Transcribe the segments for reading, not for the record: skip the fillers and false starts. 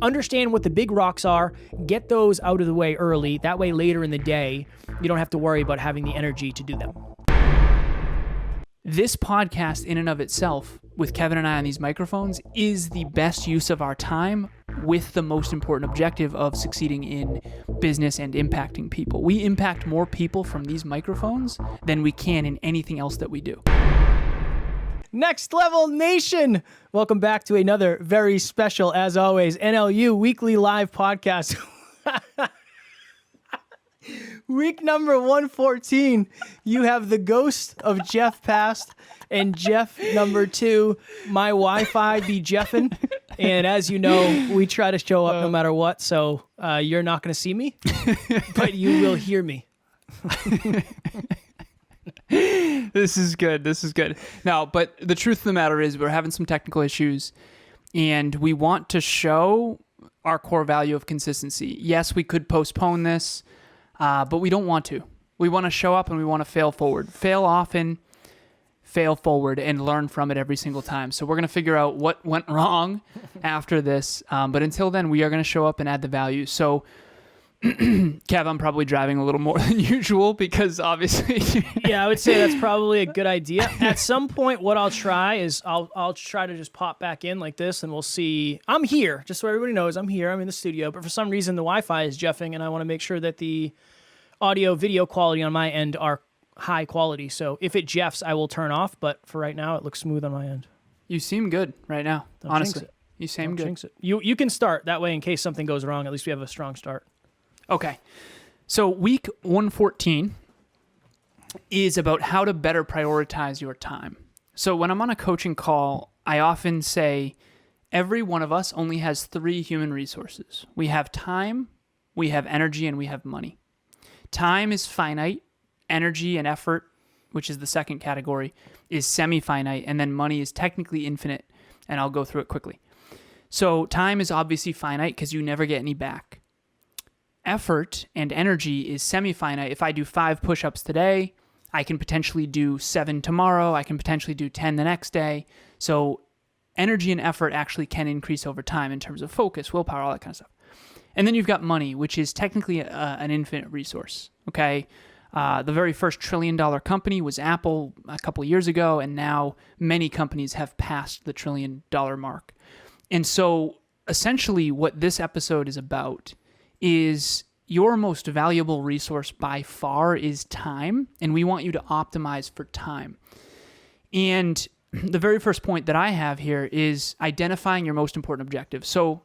Understand what the big rocks are, get those out of the way early. That way later in the day, you don't have to worry about having the energy to do them. This podcast in and of itself, with Kevin and I on these microphones, is the best use of our time with the most important objective of succeeding in business and impacting people. We impact more people from these microphones than we can in anything else that we do. Next Level Nation! Welcome back to another very special, as always, NLU Weekly Live Podcast. Week number 114, you have the ghost of Jeff Past and Jeff number 2, my Wi-Fi be Jeffin'. And as you know, we try to show up no matter what, so you're not going to see me, but you will hear me. This is good. Now, but the truth of the matter is we're having some technical issues, and we want to show our core value of consistency. Yes, we could postpone this, but we don't want to. We want to show up and we want to fail forward. Fail often, fail forward, and learn from it every single time. So we're going to figure out what went wrong after this. But until then, we are going to show up and add the value. So, Kev, I'm probably driving a little more than usual because obviously... Yeah, I would say that's probably a good idea. At some point, what I'll try is I'll try to just pop back in like this, and we'll see. I'm here, just so everybody knows I'm here. I'm in the studio, but for some reason the Wi-Fi is jeffing, and I want to make sure that the audio video quality on my end are high quality. So if it jeffs, I will turn off, but for right now, it looks smooth on my end. You seem good right now, honestly. You seem good. Jinx it. You can start. That way, in case something goes wrong, at least we have a strong start. Okay. So week 114 is about how to better prioritize your time. So when I'm on a coaching call, I often say every one of us only has 3 human resources. We have time, we have energy, and we have money. Time is finite. Energy and effort, which is the second category, is semi-finite, and then money is technically infinite, and I'll go through it quickly. So time is obviously finite because you never get any back. Effort and energy is semi-finite. If I do 5 push-ups today, I can potentially do 7 tomorrow. I can potentially do 10 the next day. So energy and effort actually can increase over time in terms of focus, willpower, all that kind of stuff. And then you've got money, which is technically an infinite resource, okay? The very first $1 trillion company was Apple a couple years ago, and now many companies have passed the $1 trillion mark. And so essentially what this episode is about is your most valuable resource by far is time, and we want you to optimize for time. And the very first point that I have here is identifying your most important objective. So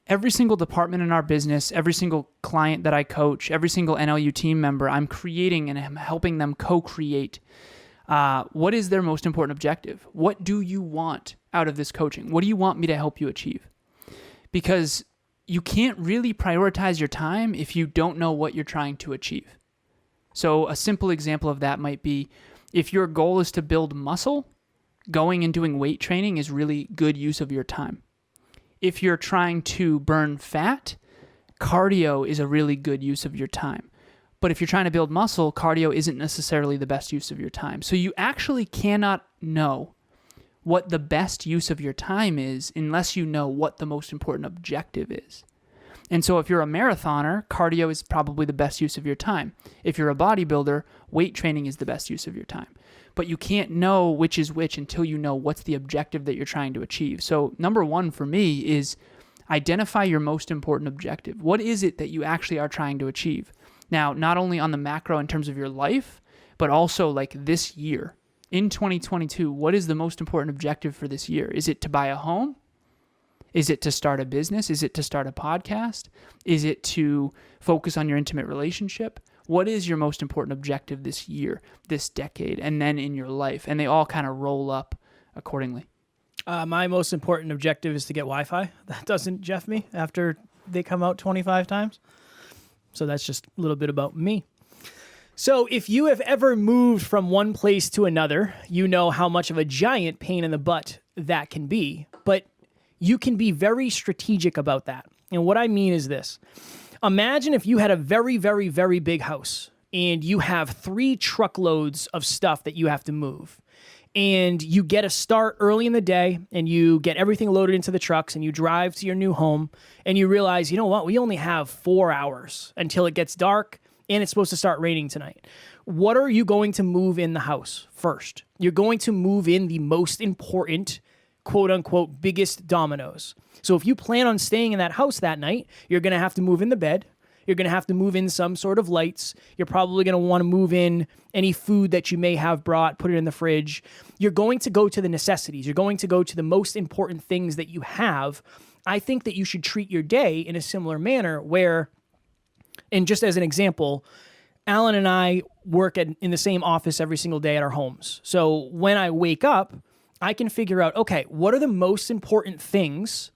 every single department in our business, every single client that I coach, every single NLU team member, I'm creating and I'm helping them co-create what is their most important objective. What do you want out of this coaching? What do you want me to help you achieve? Because you can't really prioritize your time if you don't know what you're trying to achieve. So a simple example of that might be if your goal is to build muscle, going and doing weight training is really good use of your time. If you're trying to burn fat, cardio is a really good use of your time. But if you're trying to build muscle, cardio isn't necessarily the best use of your time. So you actually cannot know what the best use of your time is unless you know what the most important objective is. And so if you're a marathoner, cardio is probably the best use of your time. If you're a bodybuilder, weight training is the best use of your time. But you can't know which is which until you know what's the objective that you're trying to achieve. So number one for me is identify your most important objective. What is it that you actually are trying to achieve? Now, not only on the macro in terms of your life, but also like this year. In 2022, what is the most important objective for this year? Is it to buy a home? Is it to start a business? Is it to start a podcast? Is it to focus on your intimate relationship? What is your most important objective this year, this decade, and then in your life? And they all kind of roll up accordingly. My most important objective is to get Wi-Fi. That doesn't jeff me after they come out 25 times. So that's just a little bit about me. So if you have ever moved from one place to another, you know how much of a giant pain in the butt that can be. But you can be very strategic about that. And what I mean is this. Imagine if you had a very, very, very big house and you have 3 truckloads of stuff that you have to move. and you get a start early in the day and you get everything loaded into the trucks and you drive to your new home and you realize, you know what, we only have 4 hours until it gets dark and it's supposed to start raining tonight. What are you going to move in the house first? You're going to move in the most important, quote unquote, biggest dominoes. So if you plan on staying in that house that night, you're going to have to move in the bed. You're going to have to move in some sort of lights. You're probably going to want to move in any food that you may have brought, put it in the fridge. You're going to go to the necessities. You're going to go to the most important things that you have. I think that you should treat your day in a similar manner where, and just as an example, Alan and I work in the same office every single day at our homes. So when I wake up, I can figure out, okay, what are the most important things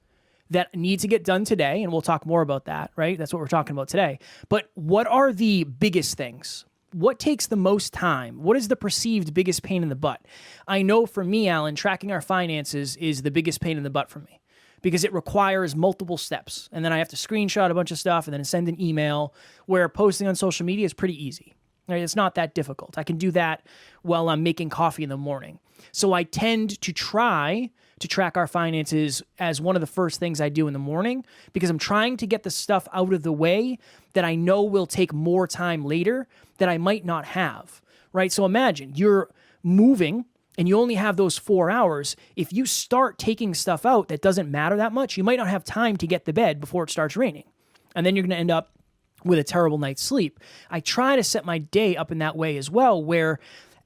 that need to get done today, and we'll talk more about that, right? That's what we're talking about today. But what are the biggest things? What takes the most time? What is the perceived biggest pain in the butt? I know for me, Alan, tracking our finances is the biggest pain in the butt for me because it requires multiple steps. And then I have to screenshot a bunch of stuff and then send an email, where posting on social media is pretty easy. Right? It's not that difficult. I can do that while I'm making coffee in the morning. So I tend to try to track our finances as one of the first things I do in the morning because I'm trying to get the stuff out of the way that I know will take more time later that I might not have, right? So imagine you're moving and you only have those 4 hours. If you start taking stuff out that doesn't matter that much, you might not have time to get to bed before it starts raining. And then you're going to end up with a terrible night's sleep. I try to set my day up in that way as well, where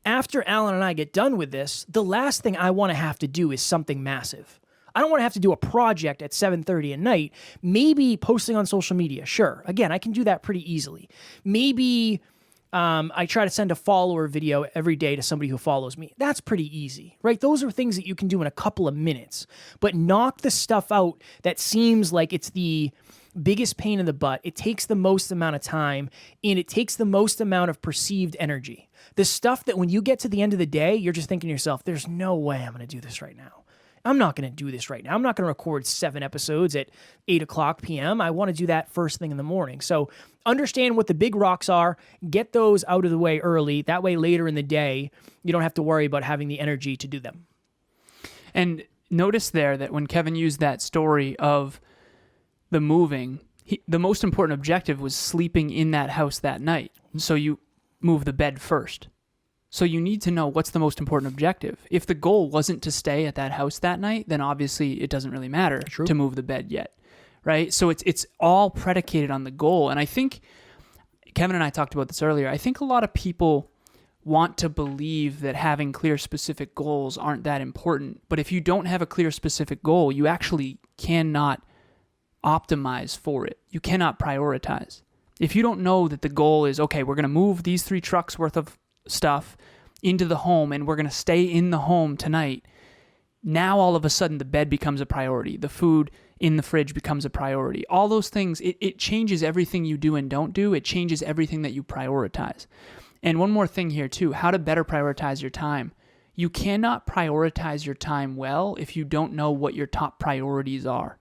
after Alan and I get done with this, the last thing I want to have to do is something massive. I don't want to have to do a project at 7:30 at night. Maybe posting on social media. Sure. Again, I can do that pretty easily. Maybe I try to send a follower video every day to somebody who follows me. That's pretty easy, right? Those are things that you can do in a couple of minutes. But knock the stuff out that seems like it's the biggest pain in the butt. It takes the most amount of time and it takes the most amount of perceived energy. The stuff that when you get to the end of the day, you're just thinking to yourself, there's no way I'm going to do this right now. I'm not going to do this right now. I'm not going to record 7 episodes at 8 o'clock p.m. I want to do that first thing in the morning. So understand what the big rocks are. Get those out of the way early. That way later in the day, you don't have to worry about having the energy to do them. And notice there that when Kevin used that story of the moving, the most important objective was sleeping in that house that night. So you move the bed first. So you need to know what's the most important objective. If the goal wasn't to stay at that house that night, then obviously it doesn't really matter to move the bed yet, right? So it's all predicated on the goal. And I think, Kevin and I talked about this earlier, I think a lot of people want to believe that having clear specific goals aren't that important. But if you don't have a clear specific goal, you actually cannot optimize for it. You cannot prioritize. If you don't know that the goal is, okay, we're going to move these 3 trucks worth of stuff into the home and we're going to stay in the home tonight, now all of a sudden the bed becomes a priority. The food in the fridge becomes a priority. All those things, it changes everything you do and don't do. It changes everything that you prioritize. And one more thing here too, how to better prioritize your time. You cannot prioritize your time well if you don't know what your top priorities are.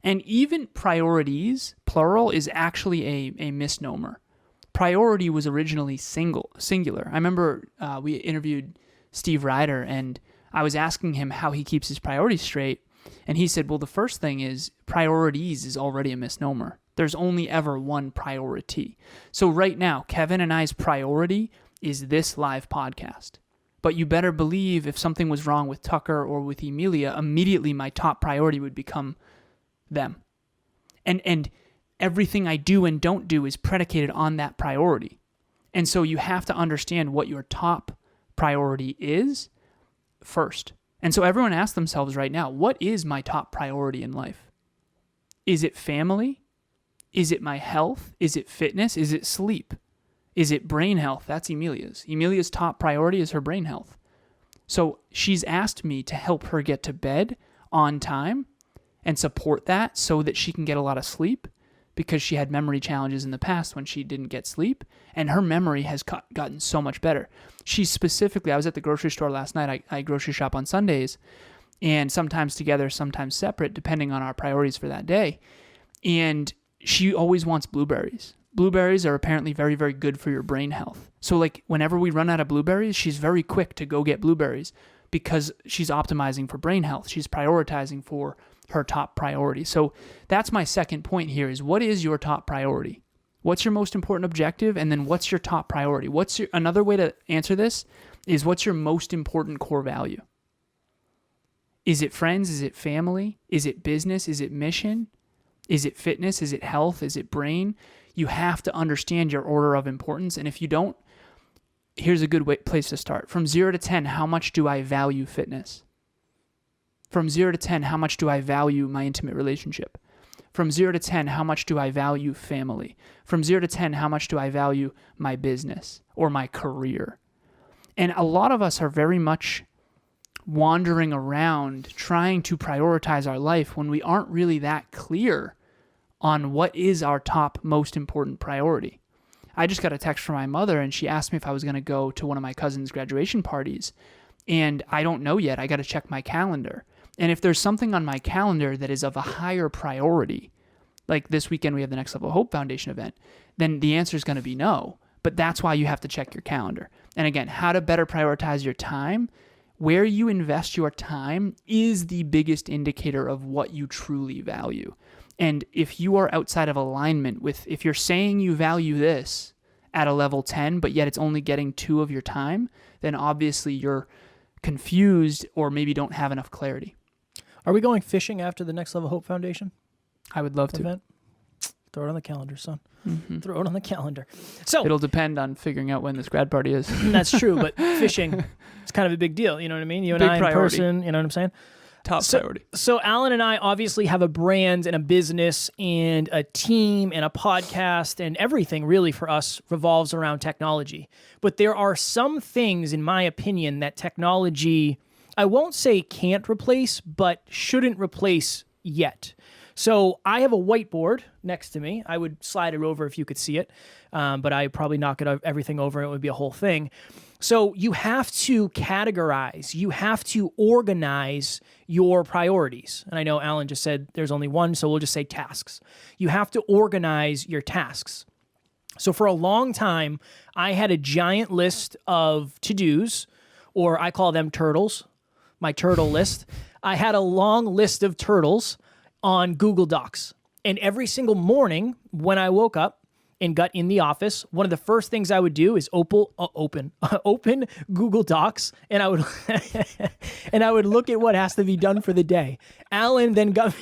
And even priorities, plural, is actually a misnomer. Priority was originally singular. I remember we interviewed Steve Ryder, and I was asking him how he keeps his priorities straight. And he said, well, the first thing is priorities is already a misnomer. There's only ever one priority. So right now, Kevin and I's priority is this live podcast. But you better believe if something was wrong with Tucker or with Emilia, immediately my top priority would become them. And everything I do and don't do is predicated on that priority. And so you have to understand what your top priority is first. And so everyone asks themselves right now, what is my top priority in life? Is it family? Is it my health? Is it fitness? Is it sleep? Is it brain health? That's Emilia's. Emilia's top priority is her brain health. So she's asked me to help her get to bed on time and support that so that she can get a lot of sleep, because she had memory challenges in the past when she didn't get sleep, and her memory has gotten so much better. She specifically, I was at the grocery store last night. I grocery shop on Sundays, and sometimes together, sometimes separate, depending on our priorities for that day. And she always wants blueberries. Blueberries are apparently very, very good for your brain health. So like whenever we run out of blueberries, she's very quick to go get blueberries. because she's optimizing for brain health. She's prioritizing for her top priority. So that's my second point here is, what is your top priority? What's your most important objective? And then what's your top priority? Another way to answer this is, what's your most important core value? Is it friends? Is it family? Is it business? Is it mission? Is it fitness? Is it health? Is it brain? You have to understand your order of importance. And if you don't, here's a good place to start. From 0 to 10, how much do I value fitness? From 0 to 10, how much do I value my intimate relationship? From 0 to 10, how much do I value family? From 0 to 10, how much do I value my business or my career? And a lot of us are very much wandering around trying to prioritize our life when we aren't really that clear on what is our top most important priority. I just got a text from my mother, and she asked me if I was going to go to one of my cousin's graduation parties. And I don't know yet. I got to check my calendar. And if there's something on my calendar that is of a higher priority, like this weekend we have the Next Level Hope Foundation event, then the answer is going to be no. But that's why you have to check your calendar. And again, how to better prioritize your time. Where you invest your time is the biggest indicator of what you truly value. And if you are outside of alignment with, if you're saying you value this at a level 10, but yet it's only getting 2 of your time, then obviously you're confused or maybe don't have enough clarity. Are we going fishing after the Next Level Hope Foundation I would love to. event? Throw it on the calendar, son. Mm-hmm. Throw it on the calendar. So it'll depend on figuring out when this grad party is. That's true, but fishing, it's kind of a big deal. You know what I mean? You and Big I in priority. person, you know what I'm saying? Top priority. So Alan and I obviously have a brand and a business and a team and a podcast, and everything really for us revolves around technology. But there are some things, in my opinion, that technology, I won't say can't replace, but shouldn't replace yet. So I have a whiteboard next to me. I would slide it over if you could see it, but I'd probably knock everything over. It would be a whole thing. So you have to categorize. You have to organize your priorities. And I know Alan just said there's only one, so we'll just say tasks. You have to organize your tasks. So for a long time, I had a giant list of to-dos, or I call them turtles, my turtle list. I had a long list of turtles on Google Docs. And every single morning when I woke up and got in the office, one of the first things I would do is open Google Docs, and I would and I would look at what has to be done for the day. Alan then got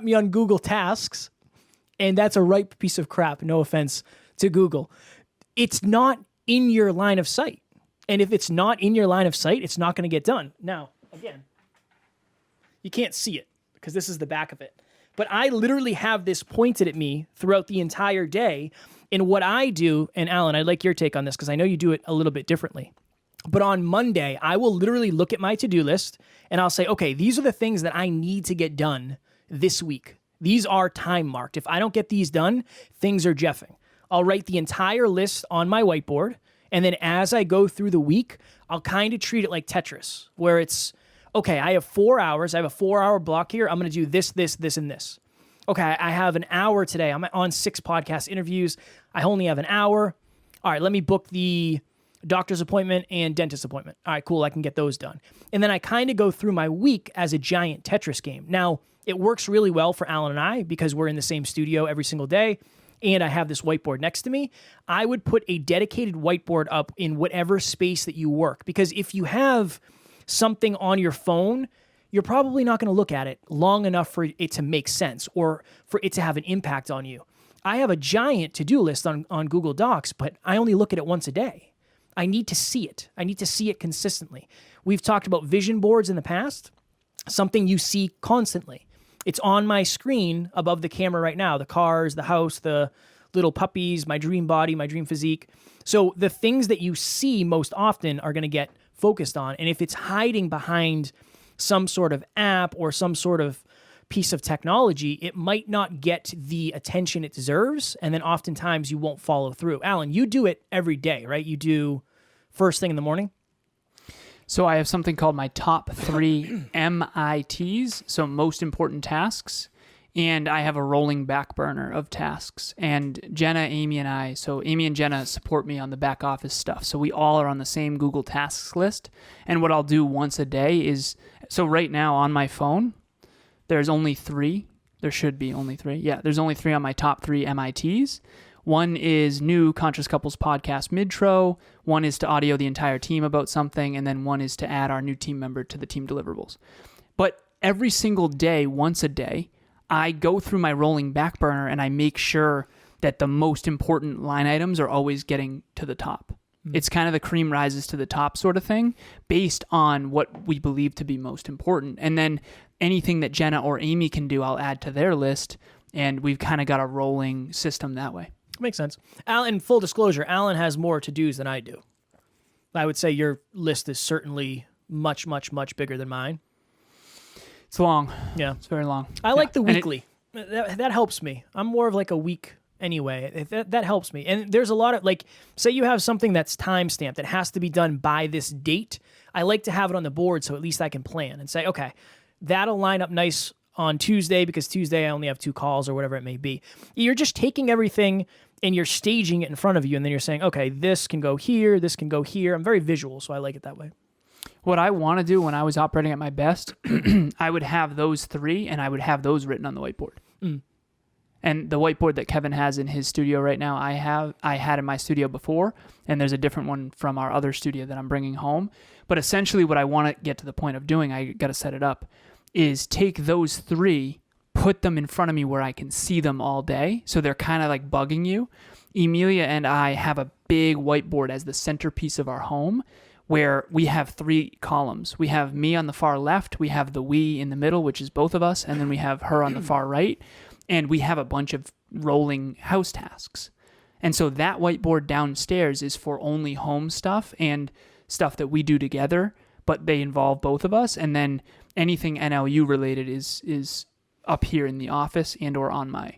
me on Google Tasks, and that's a ripe piece of crap. No offense to Google. It's not in your line of sight. And if it's not in your line of sight, it's not going to get done. Now, again, you can't see it because this is the back of it. But I literally have this pointed at me throughout the entire day. And what I do, and Alan, I'd like your take on this because I know you do it a little bit differently. But on Monday, I will literally look at my to-do list and I'll say, okay, these are the things that I need to get done this week. These are time marked. If I don't get these done, things are jeffing. I'll write the entire list on my whiteboard. And then as I go through the week, I'll kind of treat it like Tetris, where it's, okay, I have 4 hours. I have a 4-hour block here. I'm going to do this, this, this, and this. Okay, I have an hour today. I'm on 6 podcast interviews. I only have an hour. All right, let me book the doctor's appointment and dentist appointment. All right, cool. I can get those done. And then I kind of go through my week as a giant Tetris game. Now, it works really well for Alan and I because we're in the same studio every single day. And I have this whiteboard next to me. I would put a dedicated whiteboard up in whatever space that you work. Because if you have something on your phone, you're probably not going to look at it long enough for it to make sense or for it to have an impact on you. I have a giant to-do list on Google Docs, but I only look at it once a day. I need to see it. I need to see it consistently. We've talked about vision boards in the past, something you see constantly. It's on my screen above the camera right now, the cars, the house, the little puppies, my dream body, my dream physique. So the things that you see most often are going to get focused on. And if it's hiding behind some sort of app or some sort of piece of technology, it might not get the attention it deserves. And then oftentimes you won't follow through. Alan, you do it every day, right? You do first thing in the morning. So I have something called my top 3 MITs, so most important tasks. and I have a rolling back burner of tasks. And Jenna, Amy, and I, so Amy and Jenna support me on the back office stuff. So we all are on the same Google Tasks list. And what I'll do once a day is, so right now on my phone, there's only 3. There should be only 3. Yeah, there's only 3 on my top 3 MITs. One is new Conscious Couples podcast midtro. One is to audio the entire team about something. And then one is to add our new team member to the team deliverables. But every single day, once a day, I go through my rolling back burner and I make sure that the most important line items are always getting to the top. It's kind of the cream rises to the top sort of thing based on what we believe to be most important. And then anything that Jenna or Amy can do, I'll add to their list. And we've kind of got a rolling system that way. Makes sense. Alan, full disclosure, Alan has more to-dos than I do. I would say your list is certainly much, much, much bigger than mine. It's long. Yeah. It's very long. I like the weekly. That helps me. I'm more of like a week anyway. That helps me. And there's a lot of, like, say you have something that's time-stamped that has to be done by this date. I like to have it on the board so at least I can plan and say, okay, that'll line up nice on Tuesday because Tuesday I only have 2 calls or whatever it may be. You're just taking everything and you're staging it in front of you, and then you're saying, okay, this can go here, this can go here. I'm very visual, so I like it that way. What I want to do when I was operating at my best, I would have those 3, and I would have those written on the whiteboard. And the whiteboard that Kevin has in his studio right now, I had in my studio before, and there's a different one from our other studio that I'm bringing home. But essentially what I want to get to the point of doing, I got to set it up, is take those 3, put them in front of me where I can see them all day. So they're kind of like bugging you. Emilia and I have a big whiteboard as the centerpiece of our home where we have 3 columns. We have me on the far left, we have the we in the middle, which is both of us, and then we have her on the far right, and we have a bunch of rolling house tasks. And so that whiteboard downstairs is for only home stuff and stuff that we do together, but they involve both of us, and then anything NLU related is up here in the office and or on my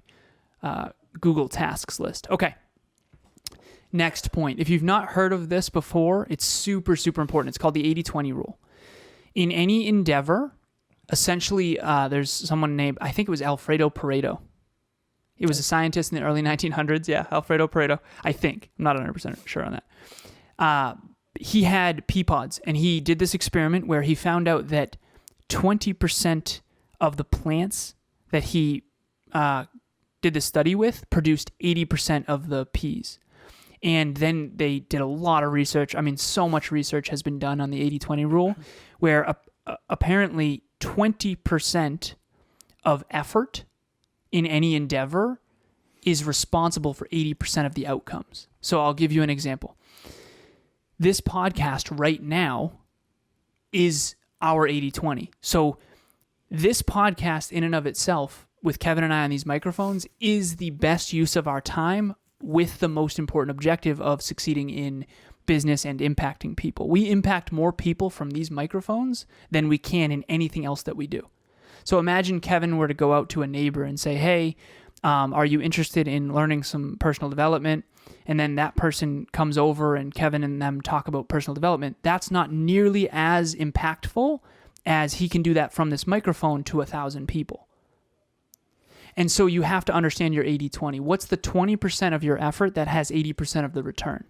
Google Tasks list. Okay. Next point. If you've not heard of this before, it's super, super important. It's called the 80-20 rule. In any endeavor, essentially, there's someone named, I think it was Alfredo Pareto. It was a scientist in the early 1900s. Yeah, Alfredo Pareto. I think. I'm not 100% sure on that. He had pea pods, and he did this experiment where he found out that 20% of the plants that he did the study with produced 80% of the peas. And then they did a lot of research. I mean, so much research has been done on the 80-20 rule, where apparently 20% of effort in any endeavor is responsible for 80% of the outcomes. So I'll give you an example. This podcast right now is our 80-20. So this podcast in and of itself, with Kevin and I on these microphones, is the best use of our time with the most important objective of succeeding in business and impacting people. We impact more people from these microphones than we can in anything else that we do. So imagine Kevin were to go out to a neighbor and say, hey, are you interested in learning some personal development? And then that person comes over and Kevin and them talk about personal development. That's not nearly as impactful as he can do that from this microphone to 1,000 people. And so you have to understand your 80-20. What's the 20% of your effort that has 80% of the return?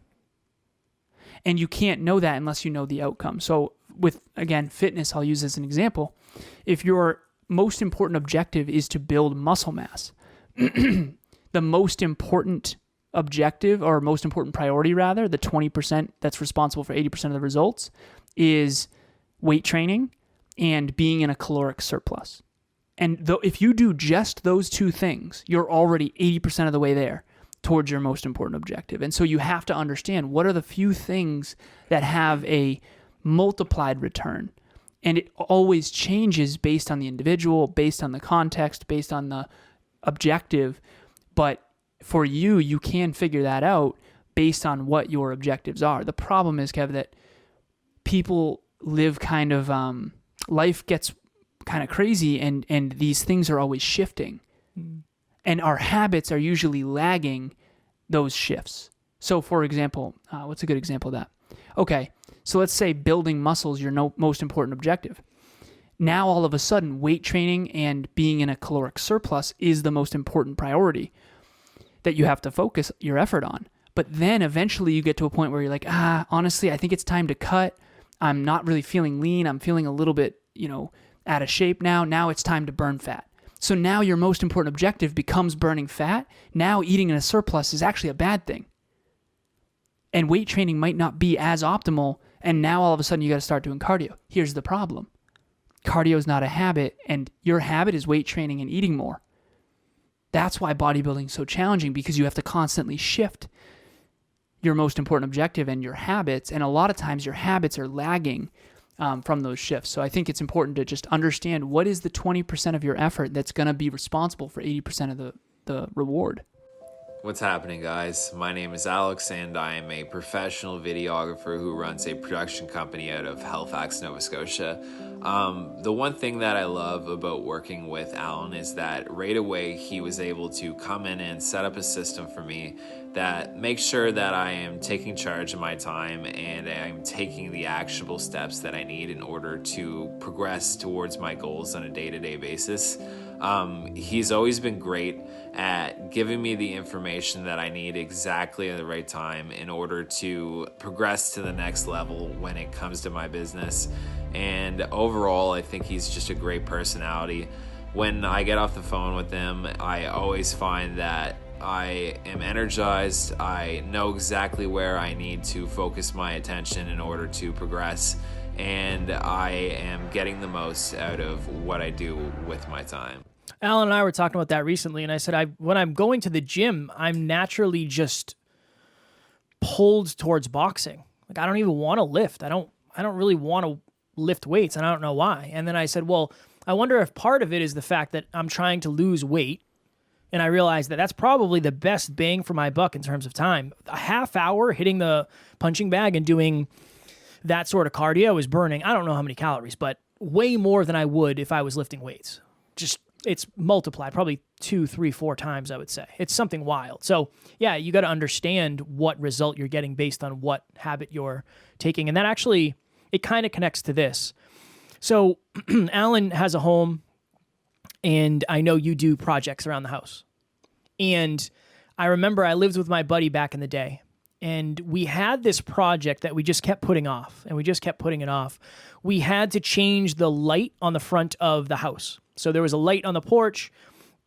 And you can't know that unless you know the outcome. So with, again, fitness, I'll use as an example. If your most important objective is to build muscle mass, the most important objective, or most important priority rather, the 20% that's responsible for 80% of the results, is weight training and being in a caloric surplus. And if you do just those 2 things, you're already 80% of the way there towards your most important objective. And so you have to understand what are the few things that have a multiplied return. And it always changes based on the individual, based on the context, based on the objective. But for you, you can figure that out based on what your objectives are. The problem is, Kev, that people live kind of, life gets kind of crazy, and these things are always shifting. And our habits are usually lagging those shifts. So for example, what's a good example of that? Okay, so let's say building muscle is your most important objective. Now, all of a sudden, weight training and being in a caloric surplus is the most important priority that you have to focus your effort on. But then eventually you get to a point where you're like, honestly, I think it's time to cut. I'm not really feeling lean. I'm feeling a little bit, out of shape now. Now it's time to burn fat. So now your most important objective becomes burning fat. Now eating in a surplus is actually a bad thing. And weight training might not be as optimal. And now all of a sudden you got to start doing cardio. Here's the problem. Cardio is not a habit, and your habit is weight training and eating more. That's why bodybuilding is so challenging, because you have to constantly shift your most important objective and your habits. And a lot of times your habits are lagging from those shifts. So I think it's important to just understand what is the 20% of your effort that's going to be responsible for 80% of the reward. What's happening, guys? My name is Alex, and I am a professional videographer who runs a production company out of Halifax, Nova Scotia. The one thing that I love about working with Alan is that right away he was able to come in and set up a system for me that makes sure that I am taking charge of my time and I'm taking the actionable steps that I need in order to progress towards my goals on a day-to-day basis. He's always been great at giving me the information that I need exactly at the right time in order to progress to the next level when it comes to my business. And overall, I think he's just a great personality. When I get off the phone with him, I always find that I am energized. I know exactly where I need to focus my attention in order to progress, and I am getting the most out of what I do with my time. Alan and I were talking about that recently, and I said when I'm going to the gym, I'm naturally just pulled towards boxing. Like, I don't even want to lift. I don't really want to lift weights, and I don't know why. And then I said, well, I wonder if part of it is the fact that I'm trying to lose weight, and I realized that that's probably the best bang for my buck in terms of time. A half hour hitting the punching bag and doing that sort of cardio is burning, I don't know how many calories, but way more than I would if I was lifting weights. Just, it's multiplied probably 2, 3, 4 times, I would say. It's something wild. So yeah, you got to understand what result you're getting based on what habit you're taking. And that actually, it kind of connects to this. So Alan has a home, and I know you do projects around the house. And I remember I lived with my buddy back in the day, and we had this project that we just kept putting off, and we just kept putting it off. We had to change the light on the front of the house. So there was a light on the porch.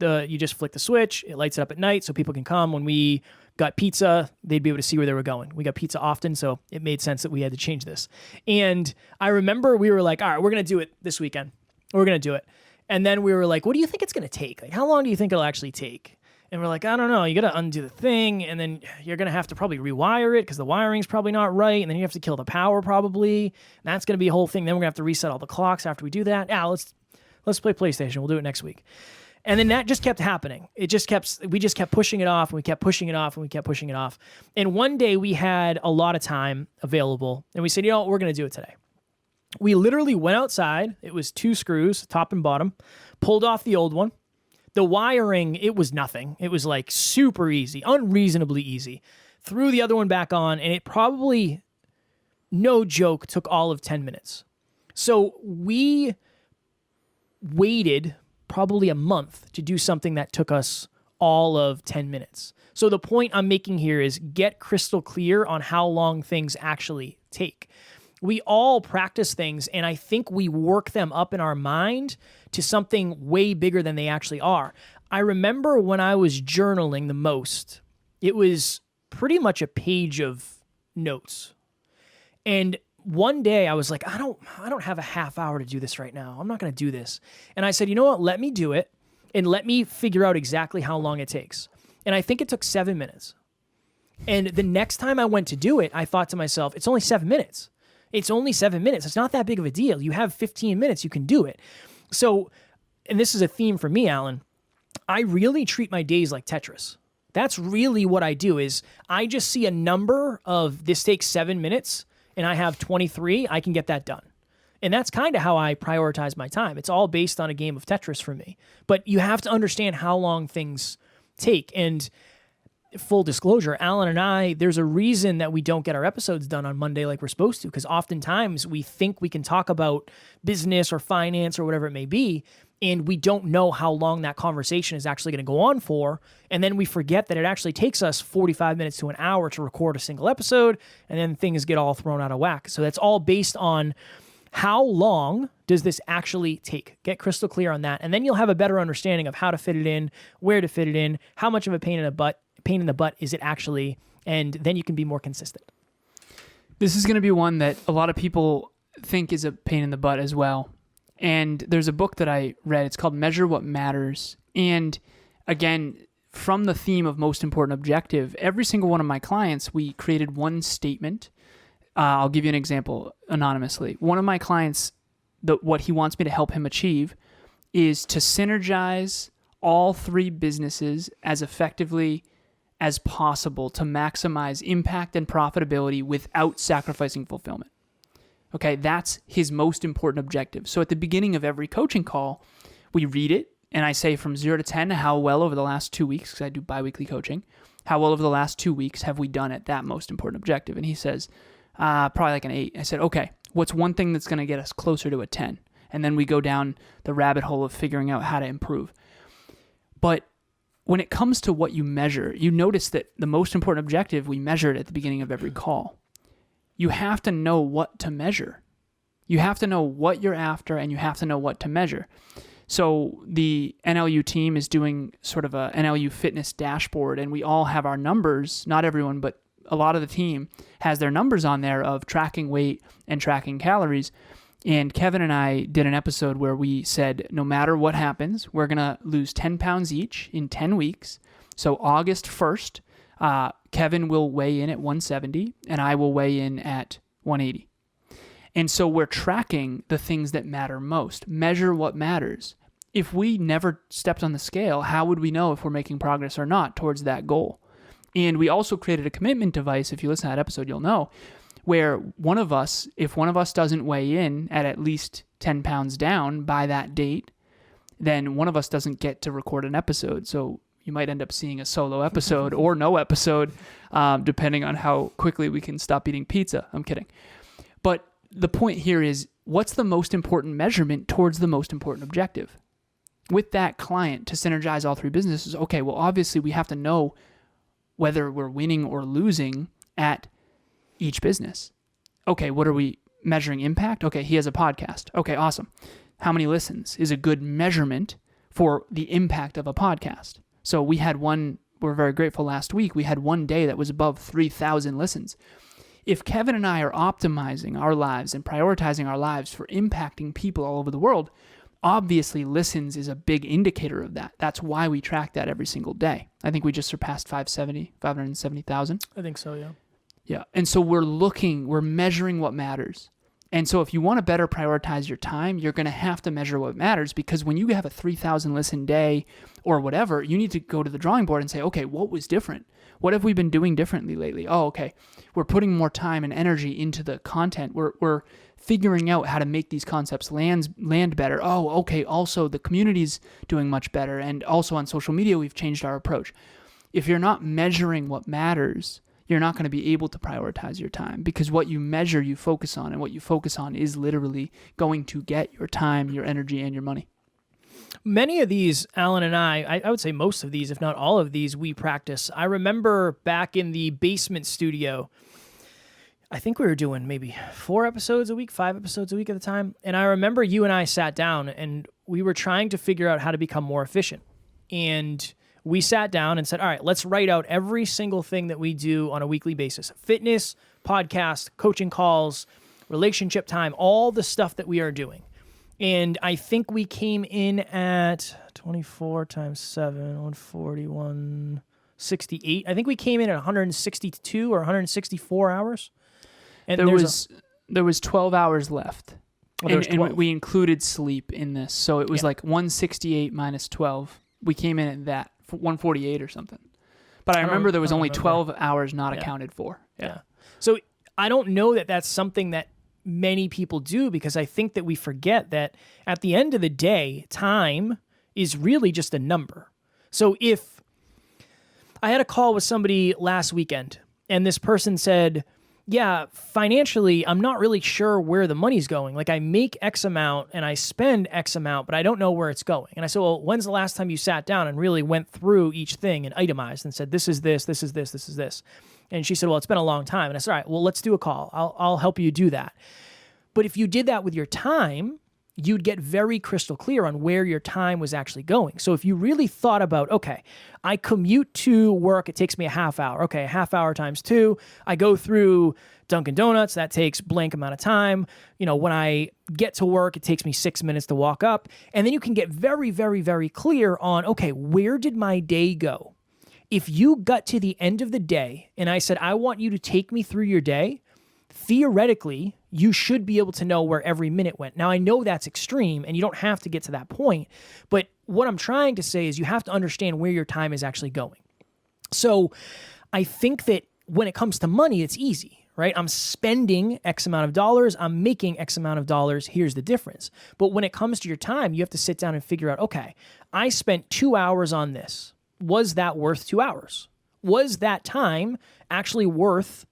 You just flick the switch, it lights it up at night so people can come. When we got pizza, they'd be able to see where they were going. We got pizza often, so it made sense that we had to change this. And I remember we were like, all right, we're going to do it this weekend. We're going to do it. And then we were like, what do you think it's going to take? Like, how long do you think it'll actually take? And we're like, I don't know. You got to undo the thing, and then you're going to have to probably rewire it because the wiring's probably not right, and then you have to kill the power probably. And that's going to be a whole thing. Then we're going to have to reset all the clocks after we do that. Let's play PlayStation. We'll do it next week. And then that just kept happening. We just kept pushing it off, and we kept pushing it off, and we kept pushing it off. And one day we had a lot of time available, and we said, you know what, we're going to do it today. We literally went outside. It was 2 screws, top and bottom, pulled off the old one. The wiring, it was nothing. It was like super easy, unreasonably easy. Threw the other one back on, and it probably, no joke, took all of 10 minutes. So we waited probably a month to do something that took us all of 10 minutes. So the point I'm making here is get crystal clear on how long things actually take. We all practice things, and I think we work them up in our mind to something way bigger than they actually are. I remember when I was journaling the most, it was pretty much a page of notes. And one day I was like, I don't have a half hour to do this right now. I'm not going to do this. And I said, you know what? Let me do it, and let me figure out exactly how long it takes. And I think it took 7 minutes. And the next time I went to do it, I thought to myself, it's only 7 minutes. It's only 7 minutes. It's not that big of a deal. You have 15 minutes. You can do it. So, and this is a theme for me, Alan, I really treat my days like Tetris. That's really what I do is I just see a number of this takes 7 minutes and I have 23. I can get that done. And that's kind of how I prioritize my time. It's all based on a game of Tetris for me. But you have to understand how long things take. And full disclosure, Alan and I, there's a reason that we don't get our episodes done on Monday like we're supposed to, because oftentimes we think we can talk about business or finance or whatever it may be, and we don't know how long that conversation is actually going to go on for, and then we forget that it actually takes us 45 minutes to an hour to record a single episode, and then things get all thrown out of whack. So that's all based on how long does this actually take? Get crystal clear on that, and then you'll have a better understanding of how to fit it in, where to fit it in, how much of a pain in the butt is it actually, and then you can be more consistent. This is going to be one that a lot of people think is a pain in the butt as well. And there's a book that I read. It's called Measure What Matters. And again, from the theme of most important objective, every single one of my clients, we created one statement. I'll give you an example anonymously. One of my clients, what he wants me to help him achieve is to synergize all 3 businesses as effectively as possible to maximize impact and profitability without sacrificing fulfillment. Okay, that's his most important objective. So at the beginning of every coaching call, we read it, and I say from 0 to 10, how well over the last 2 weeks, because I do biweekly coaching, how well over the last 2 weeks have we done at that most important objective? And he says, probably like an 8. I said, okay, what's one thing that's going to get us closer to a 10? And then we go down the rabbit hole of figuring out how to improve. But when it comes to what you measure, you notice that the most important objective we measured at the beginning of every call. You have to know what to measure. You have to know what you're after, and you have to know what to measure. So the NLU team is doing sort of a NLU fitness dashboard, and we all have our numbers. Not everyone, but a lot of the team has their numbers on there of tracking weight and tracking calories. And Kevin and I did an episode where we said, no matter what happens, we're going to lose 10 pounds each in 10 weeks. So August 1st, Kevin will weigh in at 170 and I will weigh in at 180. And so we're tracking the things that matter most. Measure what matters. If we never stepped on the scale, how would we know if we're making progress or not towards that goal? And we also created a commitment device. If you listen to that episode, you'll know, where one of us, if one of us doesn't weigh in at least 10 pounds down by that date, then one of us doesn't get to record an episode. So you might end up seeing a solo episode or no episode, depending on how quickly we can stop eating pizza. I'm kidding. But the point here is, what's the most important measurement towards the most important objective? With that client, to synergize all 3 businesses, okay, well, obviously we have to know whether we're winning or losing at each business. Okay, what are we measuring? Impact? Okay, he has a podcast. Okay, awesome. How many listens is a good measurement for the impact of a podcast? So we had one, we're very grateful last week, we had one day that was above 3,000 listens. If Kevin and I are optimizing our lives and prioritizing our lives for impacting people all over the world, obviously listens is a big indicator of that. That's why we track that every single day. I think we just surpassed 570,000. I think so, yeah. Yeah. And so we're measuring what matters. And so if you want to better prioritize your time, you're going to have to measure what matters, because when you have a 3,000 listen day or whatever, you need to go to the drawing board and say, okay, what was different? What have we been doing differently lately? Oh, okay. We're putting more time and energy into the content. We're figuring out how to make these concepts land better. Oh, okay. Also, the community's doing much better. And also on social media, we've changed our approach. If you're not measuring what matters, you're not going to be able to prioritize your time, because what you measure, you focus on, and what you focus on is literally going to get your time, your energy, and your money. Many of these, Alan and I would say most of these, if not all of these, we practice. I remember back in the basement studio, I think we were doing maybe 4 episodes a week, 5 episodes a week at the time. And I remember you and I sat down and we were trying to figure out how to become more efficient. And we sat down and said, all right, let's write out every single thing that we do on a weekly basis. Fitness, podcast, coaching calls, relationship time, all the stuff that we are doing. And I think we came in at 24 times 7, 140, 168. I think we came in at 162 or 164 hours. And there was 12 hours left. Well, and we included sleep in this. So it was like 168 minus 12. We came in at that, 148 or something. But I remember there was only 12 hours not accounted for. Yeah. So I don't know that that's something that many people do, because I think that we forget that at the end of the day, time is really just a number. So if I had a call with somebody last weekend, and this person said, yeah, financially, I'm not really sure where the money's going. Like, I make X amount and I spend X amount, but I don't know where it's going. And I said, well, when's the last time you sat down and really went through each thing and itemized and said, this is this, this is this, this is this? And she said, well, it's been a long time. And I said, all right, well, let's do a call. I'll help you do that. But if you did that with your time, you'd get very crystal clear on where your time was actually going. So if you really thought about, okay, I commute to work, it takes me a half hour. Okay, a half hour times 2. I go through Dunkin' Donuts, that takes blank amount of time. You know, when I get to work, it takes me 6 minutes to walk up. And then you can get very, very, very clear on, okay, where did my day go? If you got to the end of the day and I said, I want you to take me through your day, theoretically, you should be able to know where every minute went. Now, I know that's extreme and you don't have to get to that point, but what I'm trying to say is you have to understand where your time is actually going. So I think that when it comes to money, it's easy, right? I'm spending X amount of dollars, I'm making X amount of dollars, here's the difference. But when it comes to your time, you have to sit down and figure out, okay, I spent 2 hours on this. Was that worth 2 hours? Was that time actually worth,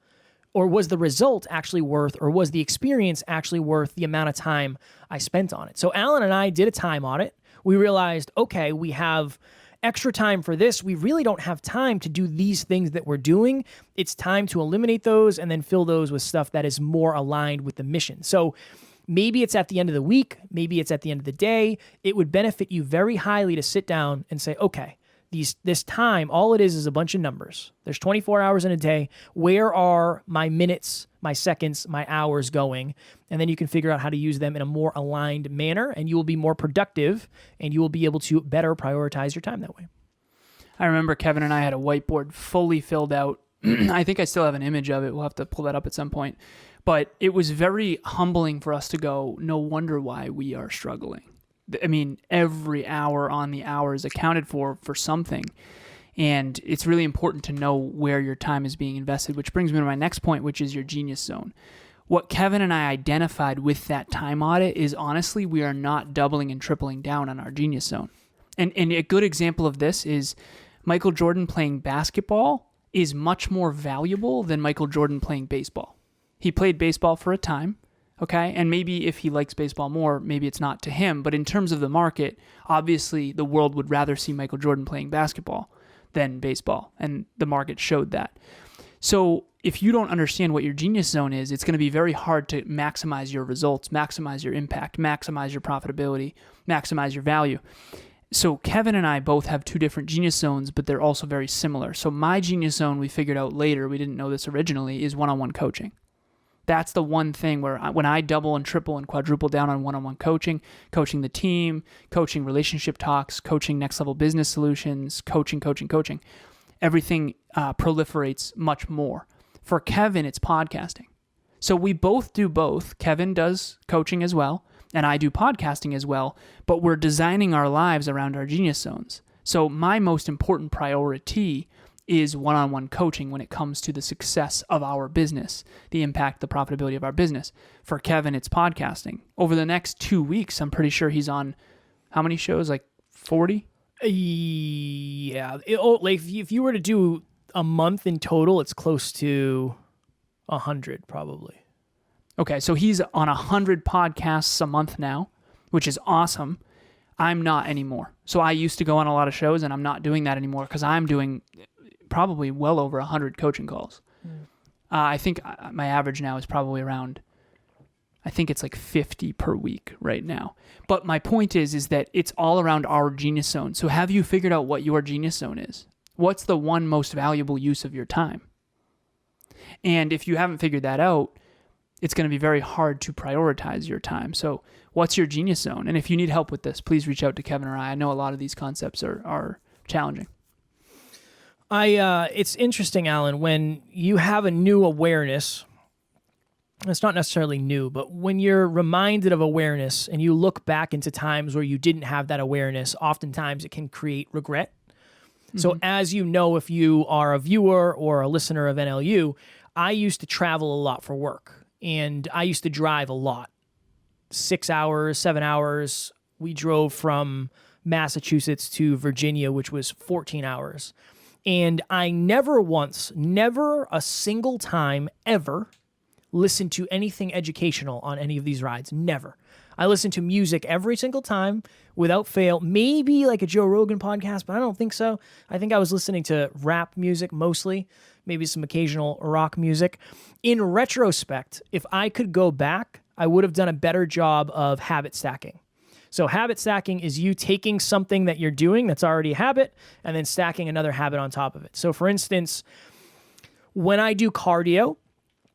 or was the result actually worth, or was the experience actually worth the amount of time I spent on it? So Alan and I did a time audit. We realized, okay, we have extra time for this. We really don't have time to do these things that we're doing. It's time to eliminate those and then fill those with stuff that is more aligned with the mission. So maybe it's at the end of the week, maybe it's at the end of the day. It would benefit you very highly to sit down and say, okay, this time, all it is a bunch of numbers. There's 24 hours in a day. Where are my minutes, my seconds, my hours going? And then you can figure out how to use them in a more aligned manner, and you will be more productive, and you will be able to better prioritize your time that way. I remember Kevin and I had a whiteboard fully filled out. I think I still have an image of it. We'll have to pull that up at some point. But it was very humbling for us to go, no wonder why we are struggling. I mean, every hour on the hour is accounted for something. And it's really important to know where your time is being invested, which brings me to my next point, which is your genius zone. What Kevin and I identified with that time audit is, honestly, we are not doubling and tripling down on our genius zone. And a good example of this is Michael Jordan playing basketball is much more valuable than Michael Jordan playing baseball. He played baseball for a time. Okay, and maybe if he likes baseball more, maybe it's not to him. But in terms of the market, obviously the world would rather see Michael Jordan playing basketball than baseball, and the market showed that. So if you don't understand what your genius zone is, it's going to be very hard to maximize your results, maximize your impact, maximize your profitability, maximize your value. So Kevin and I both have 2 different genius zones, but they're also very similar. So my genius zone, we figured out later, we didn't know this originally, is one-on-one coaching. That's the one thing where when I double and triple and quadruple down on one-on-one coaching, coaching the team, coaching relationship talks, coaching next level business solutions, coaching, everything proliferates much more. For Kevin, it's podcasting. So we both do both. Kevin does coaching as well, and I do podcasting as well, but we're designing our lives around our genius zones. So my most important priority is one-on-one coaching when it comes to the success of our business, the impact, the profitability of our business. For Kevin, it's podcasting. Over the next 2 weeks, I'm pretty sure he's on how many shows? Like 40? Yeah. Like if you were to do a month in total, it's close to 100 probably. Okay, so he's on 100 podcasts a month now, which is awesome. I'm not anymore. So I used to go on a lot of shows, and I'm not doing that anymore because I'm doing probably well over 100 coaching calls. I think my average now is probably around, I think it's like 50 per week right now. But my point is that it's all around our genius zone. So have you figured out what your genius zone is? What's the one most valuable use of your time? And if you haven't figured that out, it's going to be very hard to prioritize your time. So what's your genius zone? And if you need help with this, please reach out to Kevin or I. I know a lot of these concepts are challenging. It's interesting, Alan, when you have a new awareness, it's not necessarily new, but when you're reminded of awareness and you look back into times where you didn't have that awareness, oftentimes it can create regret. Mm-hmm. So as you know, if you are a viewer or a listener of NLU, I used to travel a lot for work, and I used to drive a lot. 6 hours, 7 hours. We drove from Massachusetts to Virginia, which was 14 hours. And I never a single time ever listened to anything educational on any of these rides. Never. I listened to music every single time without fail. Maybe like a Joe Rogan podcast, but I don't think so. I think I was listening to rap music mostly, maybe some occasional rock music. In retrospect, if I could go back, I would have done a better job of habit stacking. So habit stacking is you taking something that you're doing that's already a habit and then stacking another habit on top of it. So for instance, when I do cardio,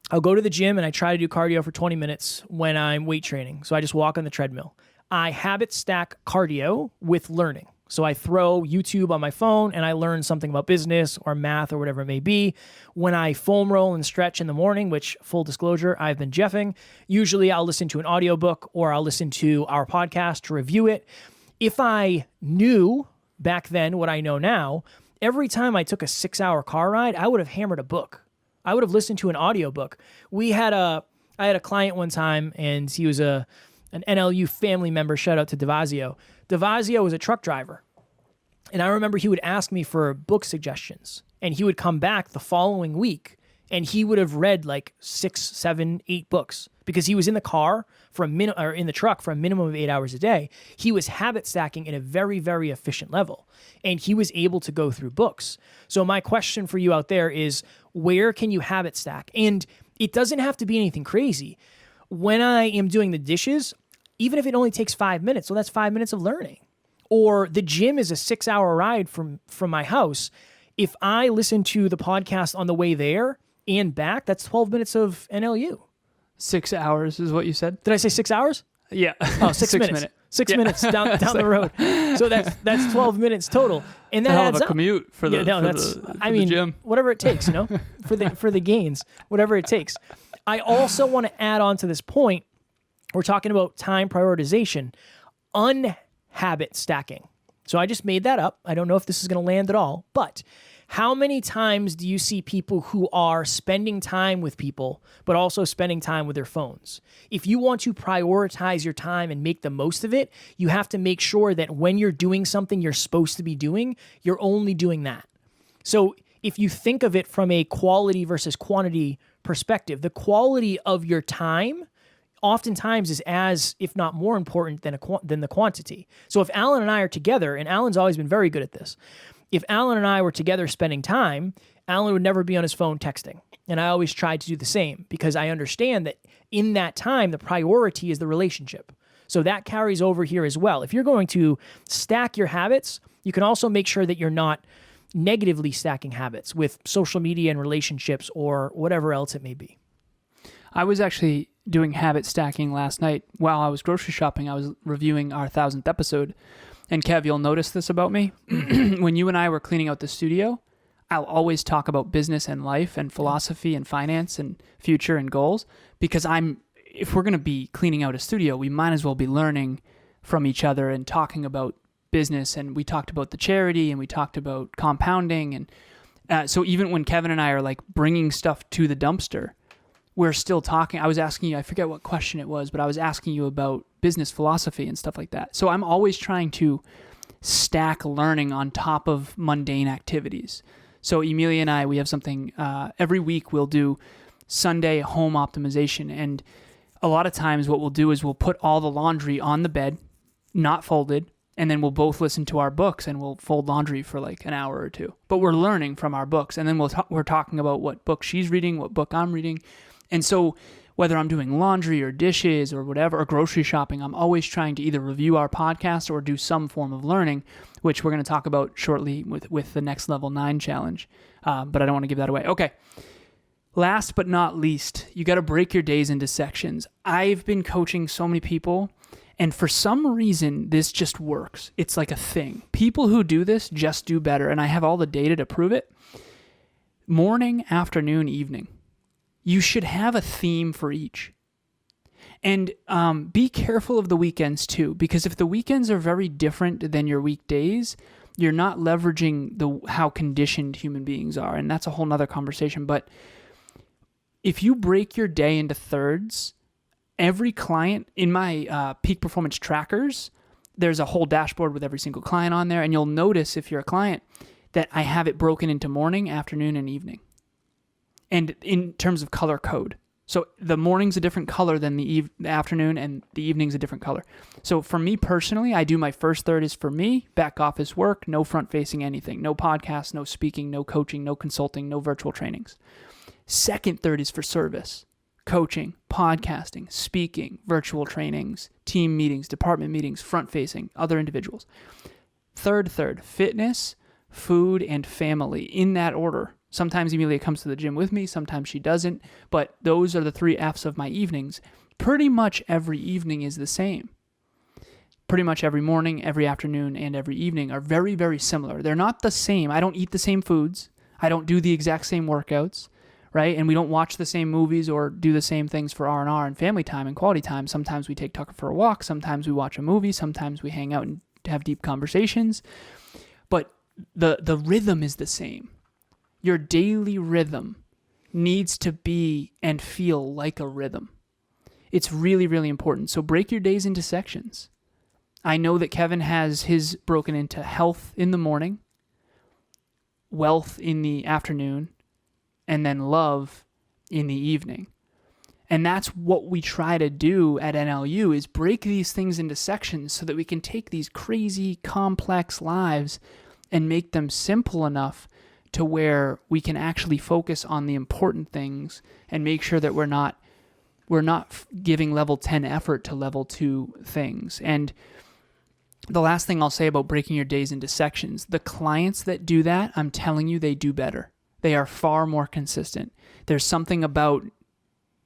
I'll go to the gym and I try to do cardio for 20 minutes when I'm weight training. So I just walk on the treadmill. I habit stack cardio with learning. So I throw YouTube on my phone and I learn something about business or math or whatever it may be. When I foam roll and stretch in the morning, which full disclosure, I've been jeffing, usually I'll listen to an audiobook or I'll listen to our podcast to review it. If I knew back then what I know now, every time I took a 6-hour car ride, I would have hammered a book. I would have listened to an audiobook. I had a client one time and he was an NLU family member. Shout out to Devazio. Devazio was a truck driver. And I remember he would ask me for book suggestions and he would come back the following week and he would have read like 6, 7, 8 books because he was in the car in the truck for a minimum of 8 hours a day. He was habit stacking at a very, very efficient level and he was able to go through books. So my question for you out there is, where can you habit stack? And it doesn't have to be anything crazy. When I am doing the dishes, even if it only takes 5 minutes, well, that's 5 minutes of learning. Or the gym is a 6-hour ride from my house. If I listen to the podcast on the way there and back, that's 12 minutes of NLU. 6 hours is what you said? Did I say 6 hours? Yeah. Oh, 6 minutes. 6 minutes down the road. So that's 12 minutes total. And that adds up. Commute for the gym. Whatever it takes, for the gains, whatever it takes. I also want to add on to this point. We're talking about time prioritization, unhabit stacking. So I just made that up. I don't know if this is going to land at all, but how many times do you see people who are spending time with people, but also spending time with their phones? If you want to prioritize your time and make the most of it, you have to make sure that when you're doing something you're supposed to be doing, you're only doing that. So if you think of it from a quality versus quantity perspective, the quality of your time oftentimes is as, if not more important than the quantity. So if Alan and I are together, and Alan's always been very good at this, if Alan and I were together spending time, Alan would never be on his phone texting. And I always tried to do the same because I understand that in that time, the priority is the relationship. So that carries over here as well. If you're going to stack your habits, you can also make sure that you're not negatively stacking habits with social media and relationships or whatever else it may be. I was actually doing habit stacking last night while I was grocery shopping. I was reviewing our 1000th episode. And Kev, you'll notice this about me. When you and I were cleaning out the studio, I'll always talk about business and life and philosophy and finance and future and goals because if we're going to be cleaning out a studio, we might as well be learning from each other and talking about business. And we talked about the charity and we talked about compounding. And so even when Kevin and I are like bringing stuff to the dumpster, we're still talking. I was asking you, I forget what question it was, but I was asking you about business philosophy and stuff like that. So I'm always trying to stack learning on top of mundane activities. So Emilia and I, we have something, every week we'll do Sunday home optimization. And a lot of times what we'll do is we'll put all the laundry on the bed, not folded, and then we'll both listen to our books and we'll fold laundry for like an hour or two. But we're learning from our books. And then we're talking about what book she's reading, what book I'm reading. And so whether I'm doing laundry or dishes or whatever, or grocery shopping, I'm always trying to either review our podcast or do some form of learning, which we're going to talk about shortly with the Next Level 9 challenge. But I don't want to give that away. Okay. Last but not least, you got to break your days into sections. I've been coaching so many people, and for some reason, this just works. It's like a thing. People who do this just do better, and I have all the data to prove it. Morning, afternoon, evening. You should have a theme for each. And be careful of the weekends too, because if the weekends are very different than your weekdays, you're not leveraging how conditioned human beings are. And that's a whole nother conversation. But if you break your day into thirds, every client in my peak performance trackers, there's a whole dashboard with every single client on there. And you'll notice if you're a client, that I have it broken into morning, afternoon, and evening. And in terms of color code. So the morning's a different color than the afternoon, and the evening's a different color. So for me personally, I do my first third is for me, back office work, no front-facing anything, no podcasts, no speaking, no coaching, no consulting, no virtual trainings. Second third is for service, coaching, podcasting, speaking, virtual trainings, team meetings, department meetings, front-facing, other individuals. Third, fitness, food, and family, in that order. Sometimes Amelia comes to the gym with me, sometimes she doesn't, but those are the 3 F's of my evenings. Pretty much every evening is the same. Pretty much every morning, every afternoon, and every evening are very, very similar. They're not the same. I don't eat the same foods. I don't do the exact same workouts, right? And we don't watch the same movies or do the same things for R&R and family time and quality time. Sometimes we take Tucker for a walk. Sometimes we watch a movie. Sometimes we hang out and have deep conversations. But the rhythm is the same. Your daily rhythm needs to be and feel like a rhythm. It's really, really important. So break your days into sections. I know that Kevin has his broken into health in the morning, wealth in the afternoon, and then love in the evening. And that's what we try to do at NLU, is break these things into sections so that we can take these crazy, complex lives and make them simple enough to where we can actually focus on the important things and make sure that we're not giving level 10 effort to level 2 things. And the last thing I'll say about breaking your days into sections, the clients that do that, I'm telling you, they do better. They are far more consistent. There's something about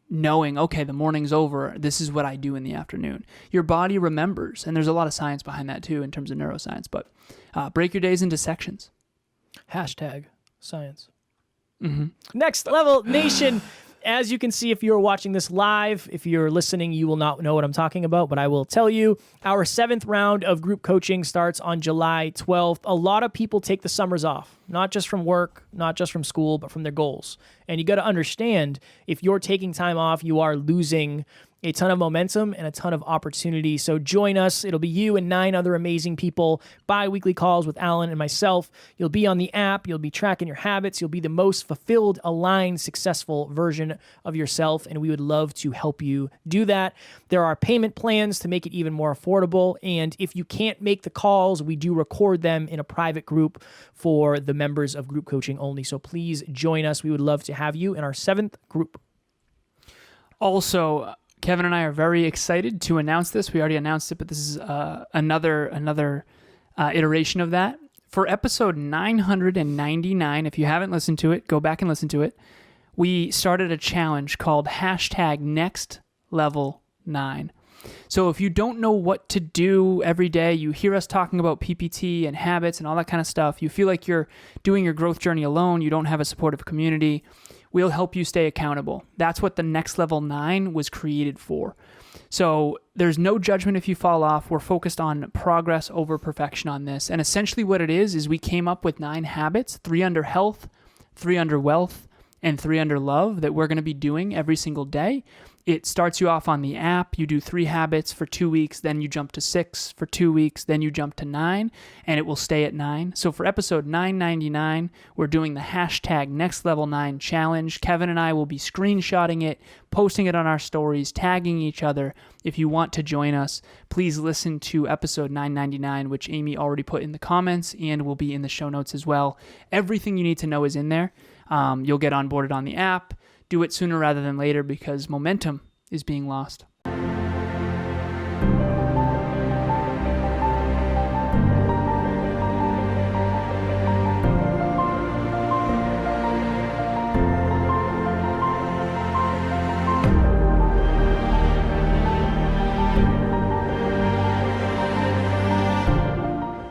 knowing, okay, the morning's over, this is what I do in the afternoon. Your body remembers, and there's a lot of science behind that too in terms of neuroscience, but break your days into sections. #science. Mm-hmm. Next Level Nation. As you can see, if you're watching this live, if you're listening, you will not know what I'm talking about, but I will tell you, our 7th round of group coaching starts on July 12th. A lot of people take the summers off, not just from work, not just from school, but from their goals. And you got to understand, if you're taking time off, you are losing a ton of momentum and a ton of opportunity. So join us. It'll be you and 9 other amazing people. Bi-weekly calls with Alan and myself. You'll be on the app. You'll be tracking your habits. You'll be the most fulfilled, aligned, successful version of yourself. And we would love to help you do that. There are payment plans to make it even more affordable. And if you can't make the calls, we do record them in a private group for the members of group coaching only. So please join us. We would love to have you in our 7th group. Also, Kevin and I are very excited to announce this. We already announced it, but this is another iteration of that. For episode 999, if you haven't listened to it, go back and listen to it. We started a challenge called #NextLevel9. So if you don't know what to do every day, you hear us talking about PPT and habits and all that kind of stuff, you feel like you're doing your growth journey alone, you don't have a supportive community, we'll help you stay accountable. That's what the Next Level 9 was created for. So there's no judgment if you fall off. We're focused on progress over perfection on this. And essentially what it is we came up with 9 habits, 3 under health, 3 under wealth, and 3 under love that we're going to be doing every single day. It starts you off on the app. You do 3 habits for 2 weeks, then you jump to 6 for 2 weeks, then you jump to 9, and it will stay at 9. So for episode 999, we're doing the #NextLevel9 challenge. Kevin and I will be screenshotting it, posting it on our stories, tagging each other. If you want to join us, please listen to episode 999, which Amy already put in the comments and will be in the show notes as well. Everything you need to know is in there. You'll get onboarded on the app. Do it sooner rather than later because momentum is being lost.